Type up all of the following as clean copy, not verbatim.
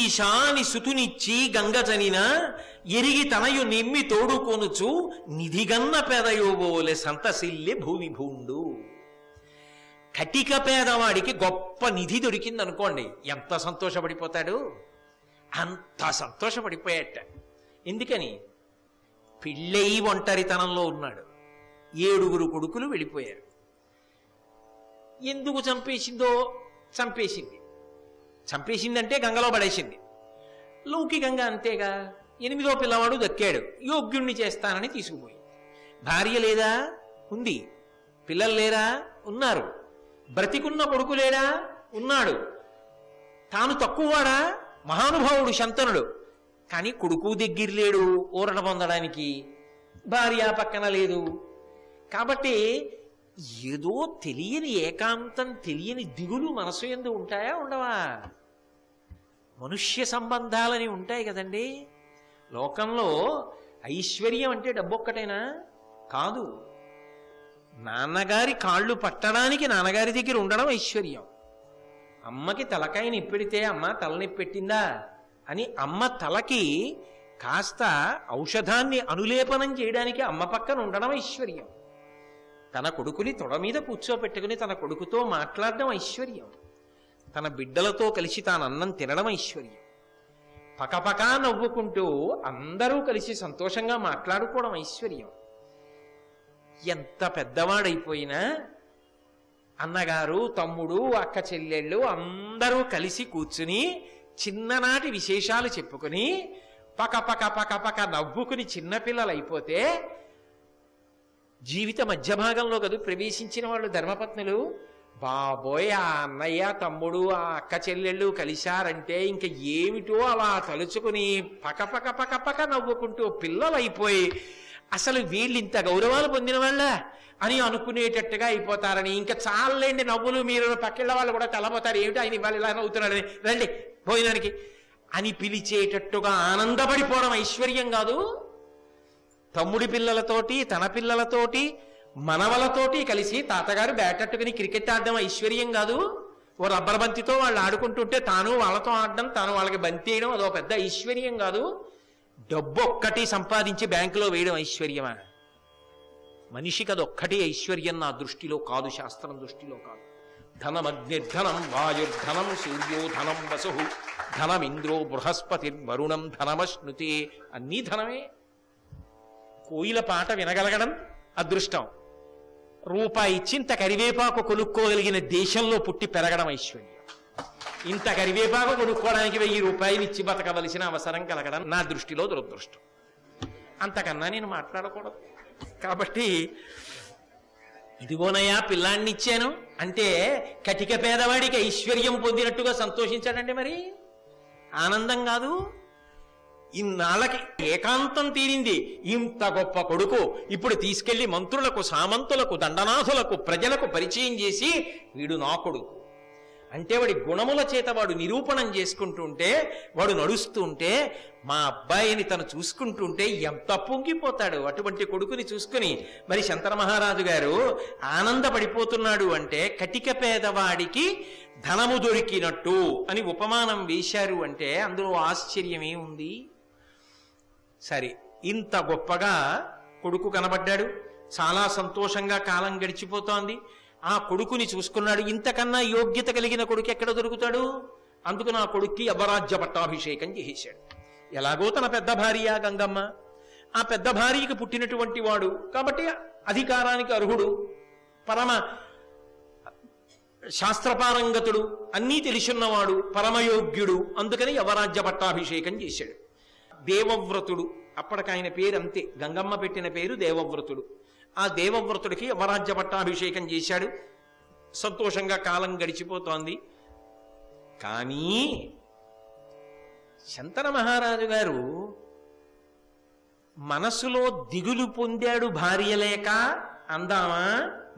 ఈశాని సుతునిచ్చి గంగ జనిన ఎరిగి తనయు నిమ్మి తోడుకొనుచు నిధిగన్న పేదయోబోలే సంతసిల్లి భూమి భూండు. కటిక పేదవాడికి గొప్ప నిధి దొరికింది అనుకోండి, ఎంత సంతోషపడిపోతాడు. అంత సంతోషపడిపోయాట. ఎందుకని? పిళ్ళై ఒంటరితనంలో ఉన్నాడు. 7 కొడుకులు వెళ్ళిపోయారు. ఎందుకు చంపేసిందో? చంపేసిందంటే గంగలో పడేసింది. లౌకికంగా అంతేగా. 8వ పిల్లవాడు దక్కాడు, యోగ్యుణ్ణి చేస్తానని తీసుకుపోయింది. భార్య లేదా? ఉంది. పిల్లలు లేరా? ఉన్నారు. బ్రతికున్న కొడుకు లేడా? ఉన్నాడు. తాను తక్కువవాడా? మహానుభావుడు శంతనుడు. కానీ కొడుకు దగ్గర లేడు ఊరట పొందడానికి, భార్య పక్కన లేదు. కాబట్టి ఏదో తెలియని ఏకాంతం, తెలియని దిగులు మనసు యందు ఉంటాయా? ఉండవా? మనుష్య సంబంధాలని ఉంటాయి కదండి. లోకంలో ఐశ్వర్యం అంటే డబ్బొక్కటేనా? కాదు. నాన్నగారి కాళ్ళు పట్టడానికి నాన్నగారి దగ్గర ఉండడం ఐశ్వర్యం. అమ్మకి తలకాయ నిప్పెడితే అమ్మ తలనొప్పి పెట్టిందా అని అమ్మ తలకి కాస్త ఔషధాన్ని అనులేపనం చేయడానికి అమ్మ పక్కన ఉండడం ఐశ్వర్యం. తన కొడుకుని తొడ మీద కూర్చోపెట్టుకుని తన కొడుకుతో మాట్లాడడం ఐశ్వర్యం. తన బిడ్డలతో కలిసి తాను అన్నం తినడం ఐశ్వర్యం. పకపకా నవ్వుకుంటూ అందరూ కలిసి సంతోషంగా మాట్లాడుకోవడం ఐశ్వర్యం. ఎంత పెద్దవాడైపోయినా అన్నగారు, తమ్ముడు, అక్క చెల్లెళ్ళు అందరూ కలిసి కూర్చుని చిన్ననాటి విశేషాలు చెప్పుకుని పక నవ్వుకుని చిన్నపిల్లలు అయిపోతే, జీవిత మధ్య భాగంలో కదా ప్రవేశించిన వాళ్ళు ధర్మపత్నులు. బాబోయ్, ఆ అన్నయ్య, తమ్ముడు, ఆ అక్క చెల్లెళ్ళు కలిశారంటే ఇంక ఏమిటో అలా తలుచుకుని పక నవ్వుకుంటూ పిల్లలైపోయి అసలు వీళ్ళు ఇంత గౌరవాలు పొందిన వాళ్ళ అని అనుకునేటట్టుగా అయిపోతారని, ఇంకా చాలండి నవ్వులు, మీరు పక్కిళ్ళ వాళ్ళు కూడా తెల్లబోతారు, ఏమిటి ఆయన ఇవాళ ఇలా నవ్వుతున్నాడని, రండి భోజనానికి అని పిలిచేటట్టుగా ఆనందపడిపోవడం ఐశ్వర్యం కాదు? తమ్ముడి పిల్లలతోటి, తన పిల్లలతోటి, మనవలతోటి కలిసి తాతగారు బ్యాటట్టుకుని క్రికెట్ ఆడడం ఐశ్వర్యం కాదు? ఓ రబ్బర్ బంతితో వాళ్ళు ఆడుకుంటుంటే తాను వాళ్ళతో ఆడడం, తాను వాళ్ళకి బంతి వేయడం అదో పెద్ద ఐశ్వర్యం కాదు? డబ్బు ఒక్కటి సంపాదించి బ్యాంకులో వేయడం ఐశ్వర్యమా? మనిషికి అదొక్కటి ఐశ్వర్యం నా దృష్టిలో కాదు, శాస్త్రం దృష్టిలో కాదు. ధనమగ్నిర్ధనం వాయుర్ధనం సూర్యో ధనం వసు ధనమింద్రో బృహస్పతిర్వరుణం ధనమశ్నుతే. అన్నీ ధనమే. కోయిల పాట వినగలగడం అదృష్టం. రూపాయి ఇచ్చి ఇంత కరివేపాకు కొనుక్కోగలిగిన దేశంలో పుట్టి పెరగడం ఐశ్వర్యం. ఇంత కరివేపాకు కొనుక్కోవడానికి 1000 రూపాయలు ఇచ్చి బతకవలసిన అవసరం కలగడం నా దృష్టిలో దురదృష్టం. అంతకన్నా నేను మాట్లాడకూడదు. కాబట్టి ఇదిగోనయా పిల్లాన్ని ఇచ్చాను అంటే కటిక పేదవాడికి ఐశ్వర్యం పొందినట్టుగా సంతోషించాడండి. మరి ఆనందం కాదు? ఇన్నాళ్ళకి ఏకాంతం తీరింది. ఇంత గొప్ప కొడుకు ఇప్పుడు తీసుకెళ్లి మంత్రులకు, సామంతులకు, దండనాథులకు, ప్రజలకు పరిచయం చేసి వీడు నా కొడుకు అంటే వాడి గుణముల చేత వాడు నిరూపణం చేసుకుంటుంటే, వాడు నడుస్తుంటే, మా అబ్బాయిని తను చూసుకుంటుంటే ఎంత పొంగిపోతాడు. అటువంటి కొడుకుని చూసుకుని మరి శంకర మహారాజు గారు ఆనందపడిపోతున్నాడు అంటే కటిక పేదవాడికి ధనము దొరికినట్టు అని ఉపమానం వేశారు అంటే అందులో ఆశ్చర్యమే ఉంది. సరే, ఇంత గొప్పగా కొడుకు కనబడ్డాడు, చాలా సంతోషంగా కాలం గడిచిపోతోంది. ఆ కొడుకుని చూసుకున్నాడు. ఇంతకన్నా యోగ్యత కలిగిన కొడుకు ఎక్కడ దొరుకుతాడు? అందుకు నా కొడుక్కి యవరాజ్య పట్టాభిషేకం చేశాడు. ఎలాగో తన పెద్ద భార్య గంగమ్మ, ఆ పెద్ద భార్యకి పుట్టినటువంటి వాడు కాబట్టి అధికారానికి అర్హుడు, పరమ శాస్త్రపారంగతుడు, అన్నీ తెలిసున్నవాడు, పరమయోగ్యుడు. అందుకని యవరాజ్య పట్టాభిషేకం చేశాడు. దేవవ్రతుడు, అప్పటికి ఆయన పేరు అంతే, గంగమ్మ పెట్టిన పేరు దేవవ్రతుడు. ఆ దేవవ్రతుడికి యవరాజ్య పట్టాభిషేకం చేశాడు. సంతోషంగా కాలం గడిచిపోతోంది. కానీ శంకర మహారాజు గారు మనసులో దిగులు పొందాడు. భార్య లేక అందామా?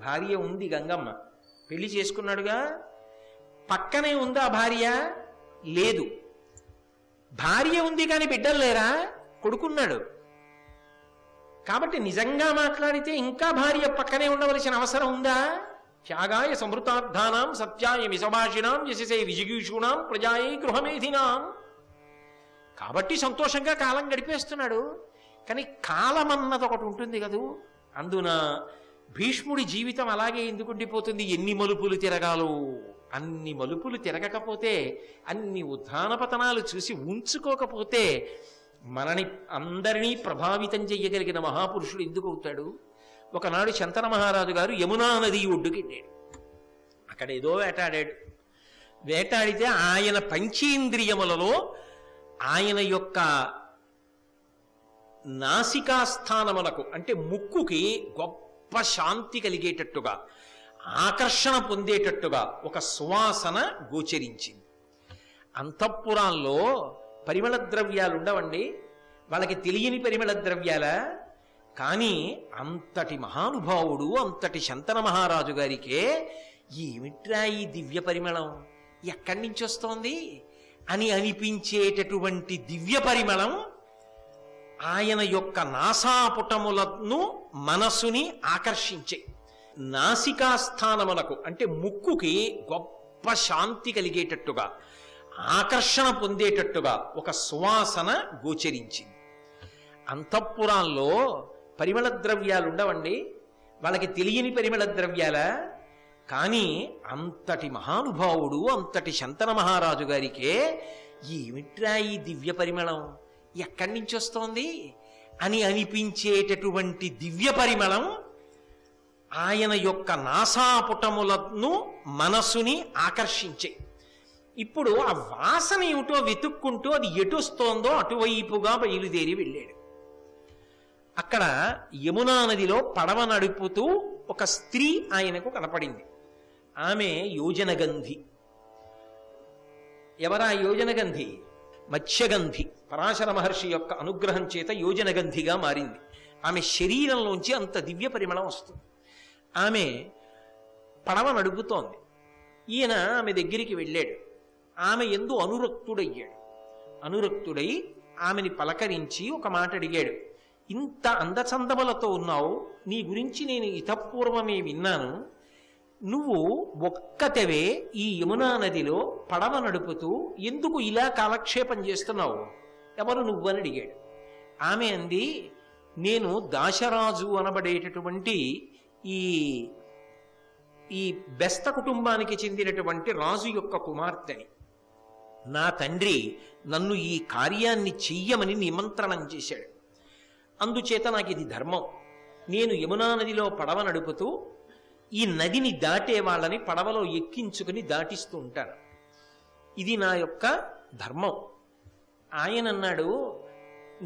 భార్య ఉంది, గంగమ్మ పెళ్లి చేసుకున్నాడుగా. పక్కనే ఉందా భార్య? లేదు. భార్య ఉంది కానీ బిడ్డలు లేరా? కొడుకున్నాడు. కాబట్టి నిజంగా మాట్లాడితే ఇంకా భార్య పక్కనే ఉండవలసిన అవసరం ఉందా? త్యాగాయ సమృతార్థానాం సత్యాయ మిసభాషిణాం యశసే విజిగీషూణాం ప్రజాయై గృహమేధినాం. కాబట్టి సంతోషంగా కాలం గడిపేస్తున్నాడు. కానీ కాలం అన్నది ఒకటి ఉంటుంది కదూ. అందున భీష్ముడి జీవితం అలాగే ఎందుకు ఉండిపోతుంది? ఎన్ని మలుపులు తిరగాలో అన్ని మలుపులు తిరగకపోతే, అన్ని ఉత్థాన పతనాలు చూసి ఉంచుకోకపోతే మనని అందరినీ ప్రభావితం చెయ్యగలిగిన మహాపురుషుడు ఎందుకు అవుతాడు? ఒకనాడు శంతన మహారాజు గారు యమునా నది ఒడ్డుకి వెళ్ళాడు. అక్కడ ఏదో వేటాడాడు. వేటాడితే ఆయన పంచేంద్రియములలో ఆయన యొక్క నాసికాస్థానములకు అంటే ముక్కుకి గొప్ప శాంతి కలిగేటట్టుగా, ఆకర్షణ పొందేటట్టుగా ఒక సువాసన గోచరించింది. అంతఃపురాల్లో పరిమళ ద్రవ్యాలు ఉండవండి, వాళ్ళకి తెలియని పరిమళ ద్రవ్యాల. కానీ అంతటి మహానుభావుడు, అంతటి శంతన మహారాజు గారికే ఏమిట్రా ఈ దివ్య పరిమళం, ఎక్కడి నుంచి వస్తోంది అని అనిపించేటటువంటి దివ్య పరిమళం ఆయన యొక్క నాసాపుటములను మనసుని ఆకర్షించే, నాసికాస్థానములకు అంటే ముక్కుకి గొప్ప శాంతి కలిగేటట్టుగా, ఆకర్షణ పొందేటట్టుగా ఒక సువాసన గోచరించింది. అంతఃపురాల్లో పరిమళ ద్రవ్యాలు ఉండవండి, వాళ్ళకి తెలియని పరిమళ ద్రవ్యాల. కానీ అంతటి మహానుభావుడు, అంతటి శంతన మహారాజు గారికే ఏమిట్రా ఈ దివ్య పరిమళం, ఎక్కడి నుంచి వస్తోంది అని అనిపించేటటువంటి దివ్య పరిమళం ఆయన యొక్క నాసాపుటములను మనసుని ఆకర్షించే. ఇప్పుడు ఆ వాసన ఏమిటో వెతుక్కుంటూ అది ఎటొస్తోందో అటువైపుగా బయలుదేరి వెళ్ళాడు. అక్కడ యమునా నదిలో పడవ నడుపుతూ ఒక స్త్రీ ఆయనకు కనపడింది. ఆమె యోజనగంధి. ఎవరా యోజనగంధి? మత్స్యగంధి. పరాశర మహర్షి యొక్క అనుగ్రహం చేత యోజనగంధిగా మారింది. ఆమె శరీరంలోంచి అంత దివ్య పరిమళం వస్తుంది. ఆమె పడవ నడుపుతోంది. ఈయన ఆమె దగ్గరికి వెళ్ళాడు. ఆమె యందు అనురక్తుడయ్యాడు. అనురక్తుడై ఆమెని పలకరించి ఒక మాట అడిగాడు. ఇంత అందచందములతో ఉన్నావు, నీ గురించి నేను ఇతపూర్వమే విన్నాను. నువ్వు ఒక్కతవే ఈ యమునా నదిలో పడవ నడుపుతూ ఎందుకు ఇలా కాలక్షేపం చేస్తున్నావు? ఎవరు నువ్వు అని అడిగాడు. ఆమె అంది, నేను దాశరాజు అనబడేటటువంటి ఈ బెస్త కుటుంబానికి చెందినటువంటి రాజు యొక్క కుమార్తెని. నా తండ్రి నన్ను ఈ కార్యాన్ని చెయ్యమని నిమంత్రణం చేశాడు. అందుచేత నాకు ఇది ధర్మం. నేను యమునా నదిలో పడవ నడుపుతూ ఈ నదిని దాటే వాళ్ళని పడవలో ఎక్కించుకుని దాటిస్తూ ఉంటాను. ఇది నా యొక్క ధర్మం. ఆయన అన్నాడు,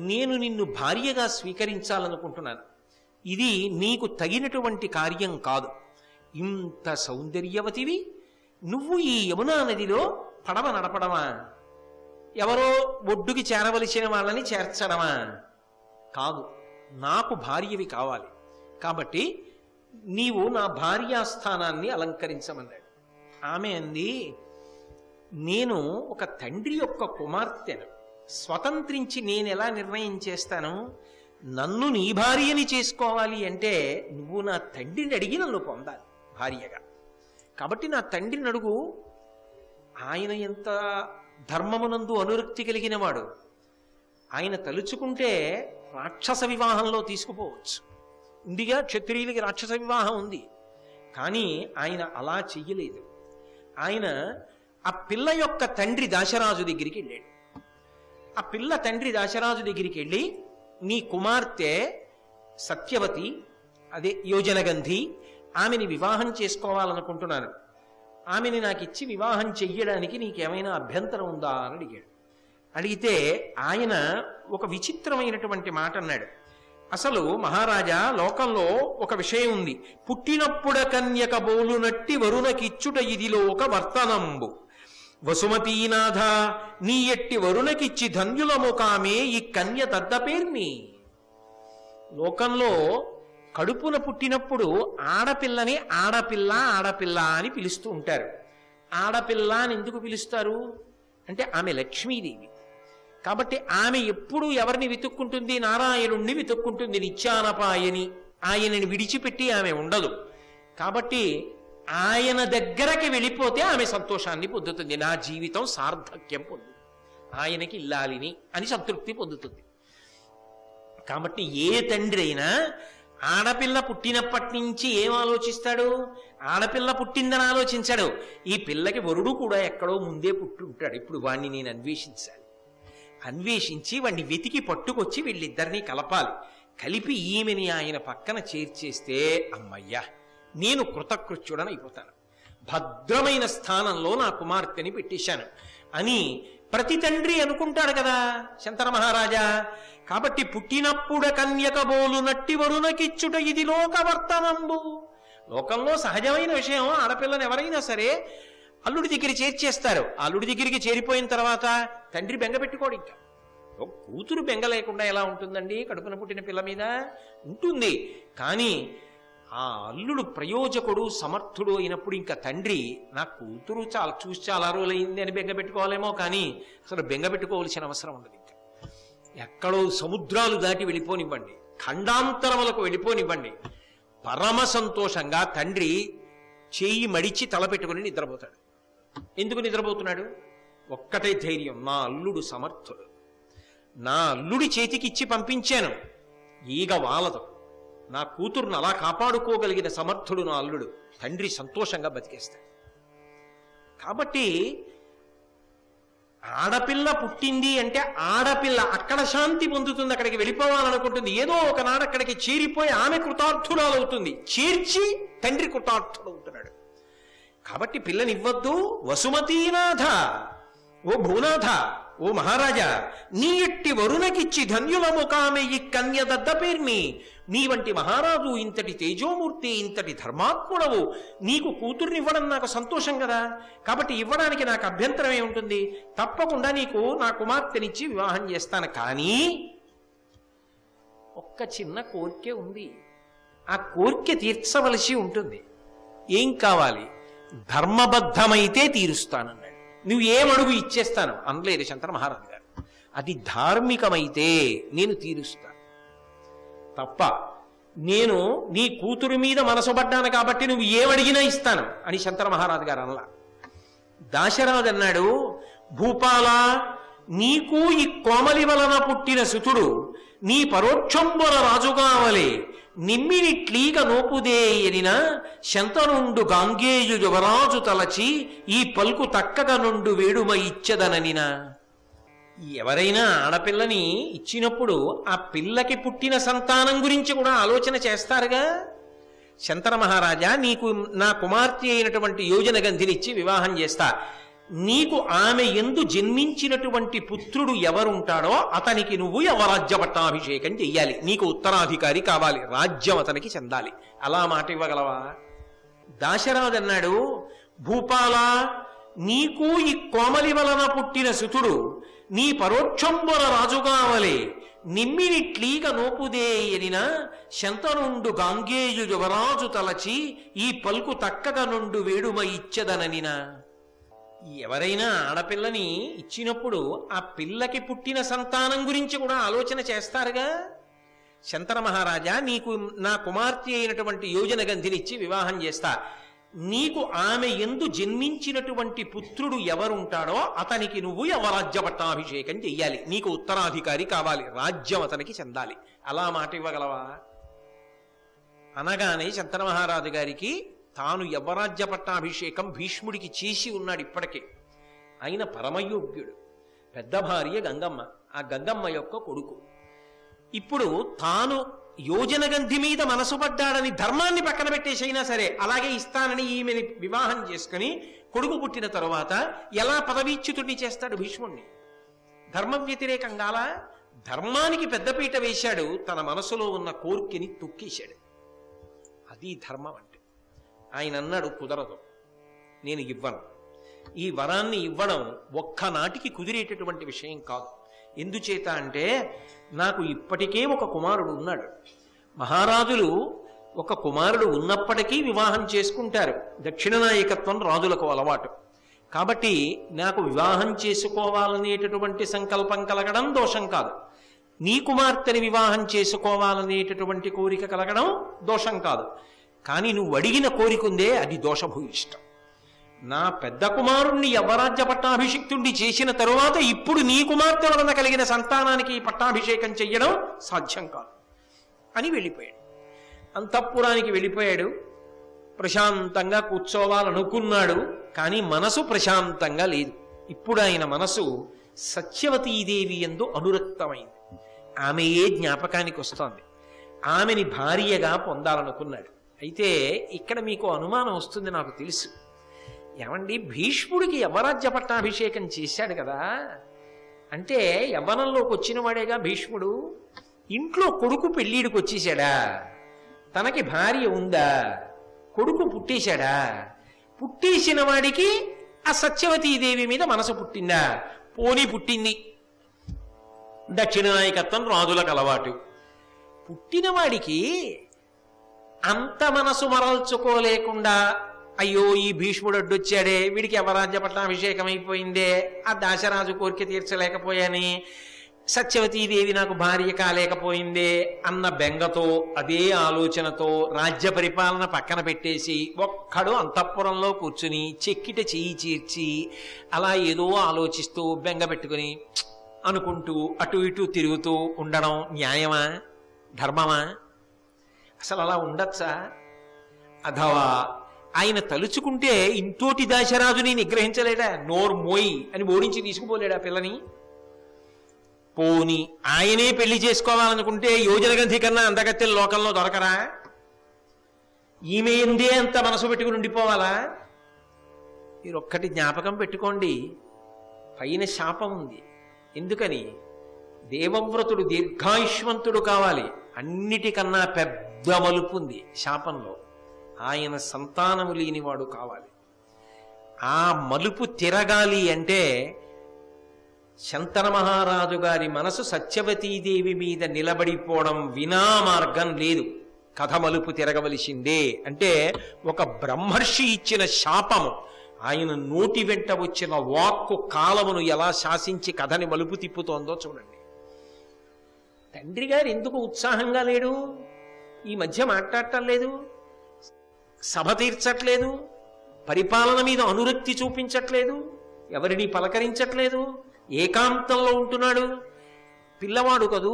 నేను నిన్ను భార్యగా స్వీకరించాలనుకుంటున్నాను. ఇది నీకు తగినటువంటి కార్యం కాదు. ఇంత సౌందర్యవతివి నువ్వు ఈ యమునా నదిలో పడవ నడపడమా? ఎవరో ఒడ్డుకి చేరవలసిన వాళ్ళని చేర్చడమా? కాదు, నాకు భార్యవి కావాలి. కాబట్టి నీవు నా భార్యాస్థానాన్ని అలంకరించమన్నాడు. ఆమె అంది, నేను ఒక తండ్రి యొక్క కుమార్తెను, స్వతంత్రించి నేను ఎలా నిర్ణయం చేస్తాను? నన్ను నీ భార్యని చేసుకోవాలి అంటే నువ్వు నా తండ్రిని అడిగి నన్ను పొందాలి భార్యగా. కాబట్టి నా తండ్రిని అడుగు. ఆయన ఎంత ధర్మమునందు అనురక్తి కలిగిన వాడు. ఆయన తలుచుకుంటే రాక్షస వివాహంలో తీసుకుపోవచ్చు. ఇందిగా క్షత్రియులకి రాక్షస వివాహం ఉంది. కానీ ఆయన అలా చెయ్యలేదు. ఆయన ఆ పిల్ల యొక్క తండ్రి దాశరాజు దగ్గరికి వెళ్ళాడు. ఆ పిల్ల తండ్రి దాశరాజు దగ్గరికి వెళ్ళి, నీ కుమార్తె సత్యవతి, అదే యోజనగంధి, ఆమెని వివాహం చేసుకోవాలనుకుంటున్నాను. ఆమెని నాకు ఇచ్చి వివాహం చెయ్యడానికి నీకేమైనా అభ్యంతరం ఉందా అని అడిగాడు. అడిగితే ఆయన ఒక విచిత్రమైనటువంటి మాట అన్నాడు. అసలు మహారాజా, లోకంలో ఒక విషయం ఉంది. పుట్టినప్పుడ కన్యక బోలునట్టి వరుణకిచ్చుట ఇదిలో ఒక వర్తనంబు. వసుమతీనాథ నీ ఎట్టి వరుణకిచ్చి ధన్యులము కామే ఈ కన్య తద్దపేర్మి. లోకంలో కడుపున పుట్టినప్పుడు ఆడపిల్లని ఆడపిల్ల ఆడపిల్ల అని పిలుస్తూ ఉంటారు. ఆడపిల్ల అని ఎందుకు పిలుస్తారు అంటే ఆమె లక్ష్మీదేవి. కాబట్టి ఆమె ఎప్పుడు ఎవరిని వెతుక్కుంటుంది? నారాయణుణ్ణి వెతుక్కుంటుంది. నిత్యానపాయని, ఆయనని విడిచిపెట్టి ఆమె ఉండదు. కాబట్టి ఆయన దగ్గరకి వెళ్ళిపోతే ఆమె సంతోషాన్ని పొందుతుంది, నా జీవితం సార్థక్యం పొందుతుంది. ఆయనకి ఇల్లాలిని అని సంతృప్తి పొందుతుంది. కాబట్టి ఏ తండ్రి అయినా ఆడపిల్ల పుట్టినప్పటి నుంచి ఏం ఆలోచిస్తాడు? ఆడపిల్ల పుట్టిందని ఆలోచించాడు. ఈ పిల్లకి వరుడు కూడా ఎక్కడో ముందే పుట్టుంటాడు, ఇప్పుడు వాణ్ణి నేను అన్వేషించాలి. అన్వేషించి వాణ్ణి వెతికి పట్టుకొచ్చి వీళ్ళిద్దరినీ కలపాలి. కలిపి ఈమెని ఆయన పక్కన చేర్చేస్తే అమ్మయ్యా నేను కృతకృత్యుడనైపోతాను, భద్రమైన స్థానంలో నా కుమార్తెని పెట్టేశాను అని ప్రతి తండ్రి అనుకుంటాడు కదా శంకర మహారాజా. కాబట్టి పుట్టినప్పుడ కన్యక బోలు నట్టి వరుణకిచ్చుట ఇది లోకవర్తనంబు. లోకంలో సహజమైన విషయం, ఆడపిల్లని ఎవరైనా సరే అల్లుడి దగ్గర చేర్చేస్తారు. అల్లుడి దగ్గరికి చేరిపోయిన తర్వాత తండ్రి బెంగ పెట్టుకోడు. ఇంకా కూతురు బెంగ లేకుండా ఎలా ఉంటుందండి? కడుపున పుట్టిన పిల్ల మీద ఉంటుంది. కానీ ఆ అల్లుడు ప్రయోజకుడు సమర్థుడు అయినప్పుడు ఇంకా తండ్రి నా కూతురు చాలా రోజులైంది అని బెంగ పెట్టుకోవాలేమో, కానీ అసలు బెంగ పెట్టుకోవాల్సిన అవసరం ఉండదు. ఇంకా ఎక్కడో సముద్రాలు దాటి వెళ్ళిపోనివ్వండి, ఖండాంతరములకు వెళ్ళిపోనివ్వండి, పరమ సంతోషంగా తండ్రి చేయి మడిచి తలపెట్టుకుని నిద్రపోతాడు. ఎందుకు నిద్రపోతున్నాడు? ఒక్కటే ధైర్యం, నా అల్లుడు సమర్థుడు, నా అల్లుడి చేతికిచ్చి పంపించాను, ఈగ వాలదు, నా కూతురును అలా కాపాడుకోగలిగిన సమర్థుడు నా అల్లుడు. తండ్రి సంతోషంగా బతికేస్తాడు. కాబట్టి ఆడపిల్ల పుట్టింది అంటే ఆడపిల్ల అక్కడ శాంతి పొందుతుంది, అక్కడికి వెళ్ళిపోవాలనుకుంటుంది. ఏదో ఒకనాడు అక్కడికి చేరిపోయి ఆమె కృతార్థురాలవుతుంది, చేర్చి తండ్రి కృతార్థుడవుతున్నాడు. కాబట్టి పిల్లనివ్వద్దు. వసుమతీనాథ, ఓ భూనాథ, ఓ మహారాజా, నీ ఎట్టి వరుణకిచ్చి ధన్యులము కామె ఈ కన్య దద్దపేర్మి. నీ వంటి మహారాజు, ఇంతటి తేజోమూర్తి, ఇంతటి ధర్మాత్ముడవు, నీకు కూతుర్నివ్వడం నాకు సంతోషం కదా. కాబట్టి ఇవ్వడానికి నాకు అభ్యంతరం ఏముంటుంది? తప్పకుండా నీకు నా కుమార్తెనిచ్చి వివాహం చేస్తాను. కానీ ఒక్క చిన్న కోరిక ఉంది, ఆ కోరిక తీర్చవలసి ఉంటుంది. ఏం కావాలి? ధర్మబద్ధమైతే తీరుస్తానన్నాడు. నువ్వు ఏమడుగు ఇచ్చేస్తాను అనలేదు శంకర మహారాజు గారు. అది ధార్మికమైతే నేను తీరుస్తాను తప్ప, నేను నీ కూతురు మీద మనసు పడ్డాను కాబట్టి నువ్వు ఏమడిగినా ఇస్తాను అని శంకర మహారాజు గారు అనలా. దాశరథుడు అన్నాడు, భూపాల, నీకు ఈ కోమలి వలన పుట్టిన సుతుడు నీ పరోక్షంబున రాజుగావలే నిమ్మినిట్లీగ నోపుదేయనిన శంతనుండు గాంగేయు యువరాజు తలచి ఈ పలుకు తక్కగా నుండు వేడుమ ఇచ్చదననిన. ఎవరైనా ఆడపిల్లని ఇచ్చినప్పుడు ఆ పిల్లకి పుట్టిన సంతానం గురించి కూడా ఆలోచన చేస్తారుగా. శంకర మహారాజా, నీకు నా కుమార్తె అయినటువంటి యోజన గంధినిచ్చి వివాహం చేస్తా, నీకు ఆమె యందు జన్మించినటువంటి పుత్రుడు ఎవరుంటాడో అతనికి నువ్వు యవరాజ్య పట్టాభిషేకం చెయ్యాలి, నీకు ఉత్తరాధికారి కావాలి, రాజ్యం అతనికి చెందాలి. అలా మాట ఇవ్వగలవా? దాశరథుడు అన్నాడు, భూపాల, నీకు ఈ కోమలి వలన పుట్టిన సుతుడు నీ పరోక్షంబున రాజుగావలే నిమ్మినిట్లీగ నోపుదేయనిన శంతనుండు గాంగేయు యువరాజు తలచి ఈ పలుకు తక్కగా నుండు వేడుమ ఇచ్చదననిన. ఎవరైనా ఆడపిల్లని ఇచ్చినప్పుడు ఆ పిల్లకి పుట్టిన సంతానం గురించి కూడా ఆలోచన చేస్తారుగా. శంకర మహారాజా, నీకు నా కుమార్తె అయినటువంటి యోజన గంధినిచ్చి వివాహం చేస్తా, నీకు ఆమె యందు జన్మించినటువంటి పుత్రుడు ఎవరుంటాడో అతనికి నువ్వు యవరాజ్య పట్టాభిషేకం చెయ్యాలి, నీకు ఉత్తరాధికారి కావాలి, రాజ్యం అతనికి చెందాలి. అలా మాట ఇవ్వగలవా? అనగానే శంకర మహారాజు గారికి తాను యవరాజ్య పట్టాభిషేకం భీష్ముడికి చేసి ఉన్నాడు ఇప్పటికే. ఆయన పరమయోగ్యుడు, పెద్ద భార్య గంగమ్మ, ఆ గంగమ్మ యొక్క కొడుకు. ఇప్పుడు తాను యోజన గంధి మీద మనసు పడ్డాడని ధర్మాన్ని పక్కన పెట్టేసైనా సరే అలాగే ఇస్తానని ఈమెని వివాహం చేసుకుని కొడుకు పుట్టిన తరువాత ఎలా పదవీచ్యుతుడిని చేస్తాడు భీష్ముడిని? ధర్మ వ్యతిరేకంగా ధర్మానికి పెద్దపీట వేశాడు, తన మనసులో ఉన్న కోర్కెని తొక్కేశాడు. అది ధర్మం అంటే. ఆయన అన్నాడు, కుదరదు, నేను ఇవ్వను. ఈ వరాన్ని ఇవ్వడం ఒక్కనాటికి కుదిరేటటువంటి విషయం కాదు. ఎందుచేత అంటే నాకు ఇప్పటికే ఒక కుమారుడు ఉన్నాడు. మహారాజులు ఒక కుమారుడు ఉన్నప్పటికీ వివాహం చేసుకుంటారు. దక్షిణ నాయకత్వం రాజులకు అలవాటు. కాబట్టి నాకు వివాహం చేసుకోవాలనేటటువంటి సంకల్పం కలగడం దోషం కాదు, నీ కుమార్తెని వివాహం చేసుకోవాలనేటటువంటి కోరిక కలగడం దోషం కాదు. కానీ నువ్వు అడిగిన కోరిక ఉందే, అది దోషభూయిష్టం. నా పెద్ద కుమారుణ్ణి యవరాజ్య పట్టాభిషిక్తుణ్ణి చేసిన తరువాత ఇప్పుడు నీ కుమార్తె వలన కలిగిన సంతానానికి పట్టాభిషేకం చెయ్యడం సాధ్యం కాదు అని వెళ్ళిపోయాడు. అంతఃపురానికి వెళ్ళిపోయాడు. ప్రశాంతంగా కూర్చోవాలనుకున్నాడు, కానీ మనసు ప్రశాంతంగా లేదు. ఇప్పుడు ఆయన మనసు సత్యవతీదేవి యందు అనురక్తమైంది. ఆమెయే జ్ఞాపకానికి వస్తోంది. ఆమెని భార్యగా పొందాలనుకున్నాడు. అయితే ఇక్కడ మీకు అనుమానం వస్తుంది, నాకు తెలుసు. ఏమండి, భీష్ముడికి యవరాజ్య పట్టాభిషేకం చేశాడు కదా, అంటే యవ్వనంలోకి వచ్చిన వాడేగా భీష్ముడు. ఇంట్లో కొడుకు పెళ్ళిడికి వచ్చేసాడా? తనకి భార్య ఉందా? కొడుకు పుట్టేశాడా? పుట్టేసిన వాడికి ఆ సత్యవతీదేవి మీద మనసు పుట్టిందా? పోనీ పుట్టింది. దక్షిణ నాయకత్వం రాజులకు అలవాటు. పుట్టినవాడికి అంత మనసు మరల్చుకోలేకుండా, అయ్యో ఈ భీష్ముడు అడ్డొచ్చాడే, వీడికి యవరాజ్య పట్టాభిషేకం అయిపోయిందే, ఆ దాశరాజు కోరిక తీర్చలేకపోయాని, సత్యవతీదేవి నాకు భార్య కాలేకపోయిందే అన్న బెంగతో, అదే ఆలోచనతో రాజ్య పరిపాలన పక్కన పెట్టేసి ఒక్కడు అంతఃపురంలో కూర్చుని చెక్కిట చెయ్యి చీర్చి అలా ఏదో ఆలోచిస్తూ బెంగ పెట్టుకుని అనుకుంటూ అటు ఇటు తిరుగుతూ ఉండడం న్యాయమా, ధర్మమా? అసలు అలా ఉండొచ్చా? అథవా ఆయన తలుచుకుంటే ఇంతోటి దాశరాజుని నిగ్రహించలేడా? నోరు మోయి అని ఓడించి తీసుకుపోలేడా పిల్లని? పోని ఆయనే పెళ్లి చేసుకోవాలనుకుంటే యోజనగంధి కన్నా అందగత్తెలు లోకంలో దొరకరా? ఈమె ఎందే అంత మనసు పెట్టుకుని ఉండిపోవాలా? మీరు ఒక్కటి జ్ఞాపకం పెట్టుకోండి, పైన శాపం ఉంది. ఎందుకని? దేవవ్రతుడు దీర్ఘాయుష్మంతుడు కావాలి. అన్నిటికన్నా పెద్ద మలుపు ఉంది శాపంలో. ఆయన సంతానము లేనివాడు కావాలి. ఆ మలుపు తిరగాలి అంటే శంతన మహారాజు గారి మనసు సత్యవతీదేవి మీద నిలబడిపోవడం వినా మార్గం లేదు. కథ మలుపు తిరగవలసిందే. అంటే ఒక బ్రహ్మర్షి ఇచ్చిన శాపము ఆయన నోటి వెంట వచ్చిన వాక్కు కాలమును ఎలా శాసించి కథని మలుపు తిప్పుతోందో చూడండి. తండ్రి గారు ఎందుకు ఉత్సాహంగా లేడు? ఈ మధ్య మాట్లాడటం లేదు, సభ తీర్చట్లేదు, పరిపాలన మీద అనురక్తి చూపించట్లేదు, ఎవరిని పలకరించట్లేదు, ఏకాంతంలో ఉంటున్నాడు. పిల్లవాడు కదూ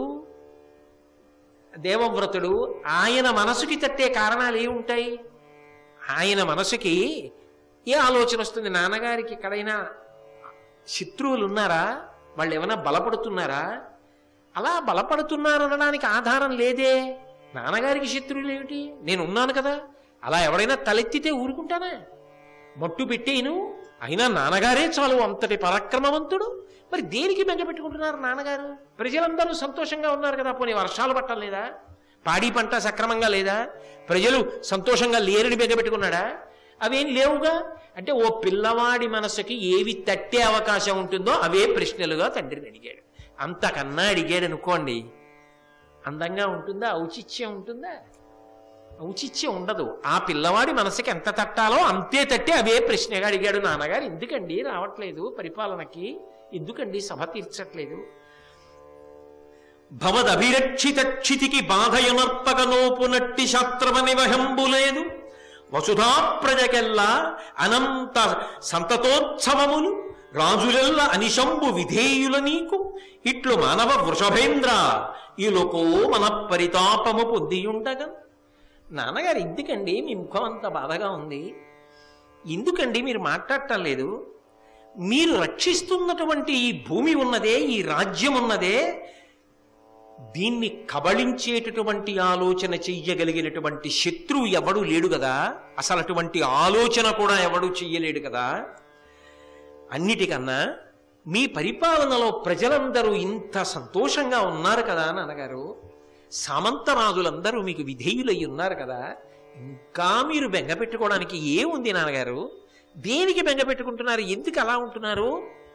దేవవ్రతుడు. ఆయన మనసుకి తట్టే కారణాలు ఏముంటాయి? ఆయన మనసుకి ఏ ఆలోచన వస్తుంది? నాన్నగారికి ఎక్కడైనా శత్రువులు ఉన్నారా? వాళ్ళు ఏమైనా బలపడుతున్నారా? అలా బలపడుతున్నారనడానికి ఆధారం లేదే. నాన్నగారికి శత్రువులు ఏమిటి? నేనున్నాను కదా. అలా ఎవడైనా తలెత్తితే ఊరుకుంటానా? మట్టు పెట్టేను. అయినా నాన్నగారే చాలు అంతటి పరాక్రమవంతుడు. మరి దేనికి బెంగ పెట్టుకుంటున్నారు నాన్నగారు? ప్రజలందరూ సంతోషంగా ఉన్నారు కదా. పోనీ వర్షాలు పట్టం లేదా? పాడి పంట సక్రమంగా లేదా? ప్రజలు సంతోషంగా లేరని బెంగ పెట్టుకున్నాడా? అవేం లేవుగా. అంటే ఓ పిల్లవాడి మనసుకి ఏవి తట్టే అవకాశం ఉంటుందో అవే ప్రశ్నలుగా తండ్రిని అడిగాడు. అంతకన్నా అడిగాడు అనుకోండి, అందంగా ఉంటుందా? ఔచిత్యం ఉంటుందా? ఔచిత్యం ఉండదు. ఆ పిల్లవాడి మనసుకి ఎంత తట్టాలో అంతే తట్టి అవే ప్రశ్నగా అడిగాడు. నాన్నగారు ఎందుకండి రావట్లేదు పరిపాలనకి? ఎందుకండి సభ తీర్చట్లేదు? భవదభిరక్షిత క్షితికి బాధయునర్పగనోపునట్టి శాస్త్రమని వహంబులేదు. వసుధా ప్రజకెల్లా అనంత సంతతోత్సవములు రాజులెల్ల అనిశంబు విధేయుల నీకు ఇట్లు మానవ వృషభేంద్ర ఈలోకో మన పరితాపము పొందియుండగా. నాన్నగారు ఎందుకండి మీ ముఖం అంత బాధగా ఉంది? ఎందుకండి మీరు మాట్లాడటం లేదు? మీరు రక్షిస్తున్నటువంటి ఈ భూమి ఉన్నదే, ఈ రాజ్యం ఉన్నదే, దీన్ని కబళించేటటువంటి ఆలోచన చెయ్యగలిగినటువంటి శత్రువు ఎవడు లేడు కదా. అసలు అటువంటి ఆలోచన కూడా ఎవడు చెయ్యలేడు కదా. అన్నిటికన్నా మీ పరిపాలనలో ప్రజలందరూ ఇంత సంతోషంగా ఉన్నారు కదా నాన్నగారు. సామంతరాజులందరూ మీకు విధేయులై ఉన్నారు కదా. ఇంకా మీరు బెంగ పెట్టుకోవడానికి ఏముంది నాన్నగారు? దేనికి బెంగ పెట్టుకుంటున్నారు? ఎందుకు అలా ఉంటున్నారు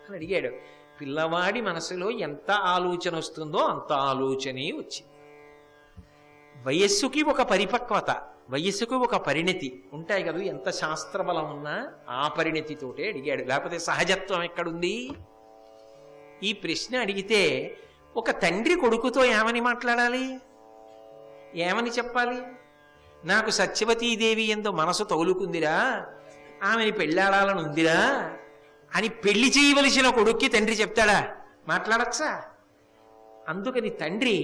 అని అడిగాడు. పిల్లవాడి మనసులో ఎంత ఆలోచన వస్తుందో అంత ఆలోచనే వచ్చింది. వయస్సుకి ఒక పరిపక్వత, వయస్సుకు ఒక పరిణతి ఉంటాయి కదా. ఎంత శాస్త్రబలం ఉన్నా ఆ పరిణతితోటే అడిగాడు. లేకపోతే సహజత్వం ఎక్కడుంది? ఈ ప్రశ్న అడిగితే ఒక తండ్రి కొడుకుతో ఏమని మాట్లాడాలి? ఏమని చెప్పాలి? నాకు సత్యవతీదేవి యందు మనసు తగులుకుందిరా, ఆమెని పెళ్ళాడాలని ఉందిరా అని పెళ్లి చేయవలసిన కొడుక్కి తండ్రి చెప్తాడా? మాట్లాడచ్చా? అందుకని తండ్రి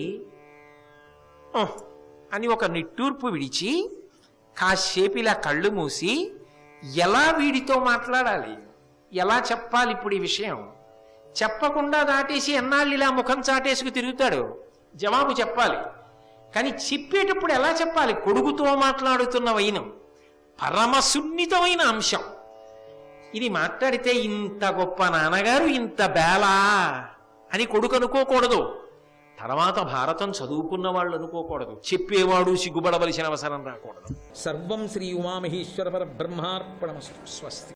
అని ఒక నిట్టూర్పు విడిచి కాసేపు ఇలా కళ్ళు మూసి ఎలా వీడితో మాట్లాడాలి, ఎలా చెప్పాలి ఇప్పుడు ఈ విషయం చెప్పకుండా దాటేసి ఎన్నాళ్ళు ఇలా ముఖం చాటేసుకు తిరుగుతాడు? జవాబు చెప్పాలి. కానీ చెప్పేటప్పుడు ఎలా చెప్పాలి? కొడుకుతో మాట్లాడుతున్న వైనం పరమ సున్నితమైన అంశం. ఇది మాట్లాడితే ఇంత గొప్ప నాన్నగారు ఇంత బేలా అని కొడుకు అనుకోకూడదు. తర్వాత భారతం చదువుకున్న వాళ్ళు అనుకోకూడదు. చెప్పేవాడు సిగ్గుపడవలసిన అవసరం రాకూడదు. సర్వం శ్రీ ఉమామహేశ్వర పరబ్రహ్మార్పణమస్తు. స్వస్తి.